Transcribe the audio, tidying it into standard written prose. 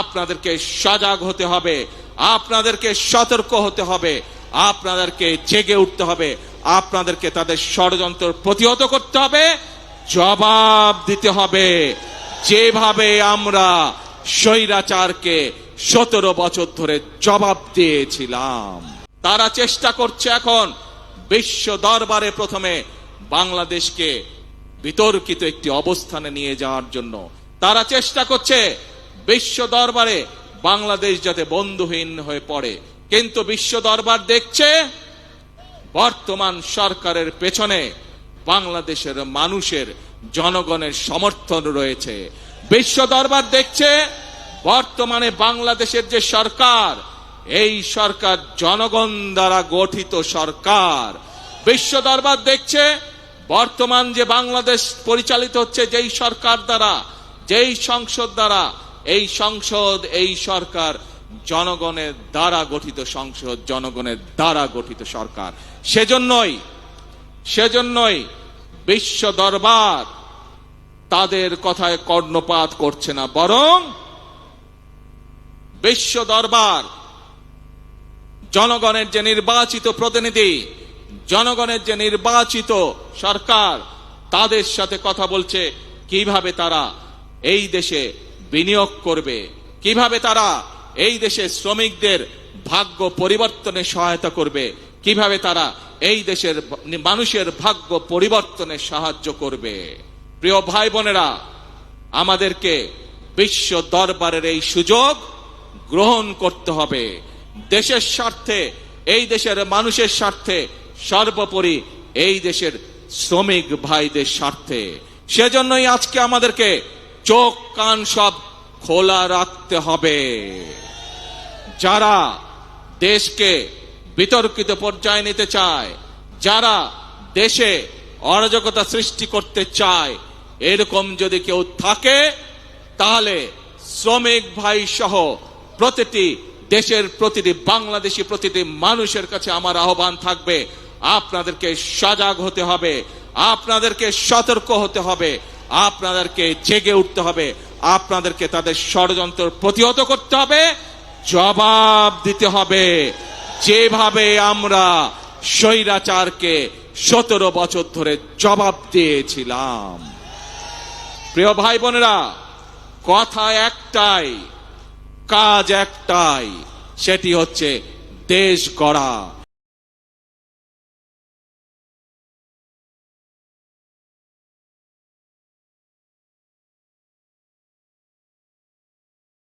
আপনাদেরকে সজাগ হতে হবে, আপনাদেরকে সতর্ক হতে হবে, আপনাদেরকে জেগে উঠতে হবে, আপনাদেরকে তাদের ষড়যন্ত্র প্রতিহত করতে হবে, জবাব দিতে হবে। যেভাবে আমরা স্বৈরাচারকে 17 বছর ধরে জবাব দিয়েছিলাম, তারা চেষ্টা করছে এখন বিশ্ব দরবারে প্রথমে বাংলাদেশকে বিতর্কিত একটি অবস্থানে নিয়ে যাওয়ার জন্য। তারা চেষ্টা করছে বিশ্ব দরবারে বাংলাদেশ যাতে বন্ধুহীন হয়ে পড়ে। কিন্তু বিশ্ব দরবার দেখছে বর্তমান সরকারের পেছনে বাংলাদেশের মানুষের, জনগণের সমর্থন রয়েছে। বিশ্ব দরবার দেখছে বর্তমানে বাংলাদেশের যে সরকার, এই সরকার জনগণ দ্বারা গঠিত সরকার। বিশ্ব দরবার দেখছে বর্তমান যে বাংলাদেশ পরিচালিত হচ্ছে যেই সরকার দ্বারা, যেই সংসদ দ্বারা, এই সংসদ, এই সরকার জনগণের দ্বারা গঠিত সংসদ, জনগণের দ্বারা গঠিত সরকার। সেজন্যই বিশ্ব দরবার তাদের কথায় কর্ণপাত করছে না, বরং বিশ্ব দরবার জনগণের যে নির্বাচিত প্রতিনিধি, জনগণের যে নির্বাচিত সরকার, তাদের সাথে কথা বলছে কিভাবে তারা এই দেশে বিনিয়োগ করবে, কিভাবে তারা এই দেশে শ্রমিকদের ভাগ্য পরিবর্তনে সহায়তা করবে, কিভাবে তারা এই দেশের মানুষের ভাগ্য পরিবর্তনে সাহায্য করবে। প্রিয় ভাই বোনেরা, আমাদেরকে বিশ্ব দরবারের এই সুযোগ গ্রহণ করতে হবে। দেশের স্বার্থে, এই দেশের মানুষের স্বার্থে, সর্বোপরি এই দেশের শ্রমিক ভাইদের স্বার্থে। সেজন্যই আজকে আমাদেরকে চোখ কান সব খোলা রাখতে হবে। যারা দেশকে বিতর্কিত পর্যায়ে নিতে চায়, যারা দেশে অরাজকতা সৃষ্টি করতে চায়, এরকম যদি কেউ থাকে, তাহলে শ্রমিক ভাই সহ প্রতিটি দেশের প্রতিটি বাংলাদেশি, প্রতিটি মানুষের কাছে আমার আহ্বান থাকবে, আপনাদেরকে সজাগ হতে হবে, আপনাদেরকে সতর্ক হতে হবে, আপনাদেরকে জেগে উঠতে হবে, আপনাদেরকে তাদের ষড়যন্ত্র প্রতিহত করতে হবে, জবাব দিতে হবে। যেভাবে আমরা স্বৈরাচারকে 17 বছর ধরে জবাব দিয়েছিলাম। প্রিয় ভাই বোনেরা, কথা একটাই, কাজ একটাই, সেটি হচ্ছে দেশ গড়া।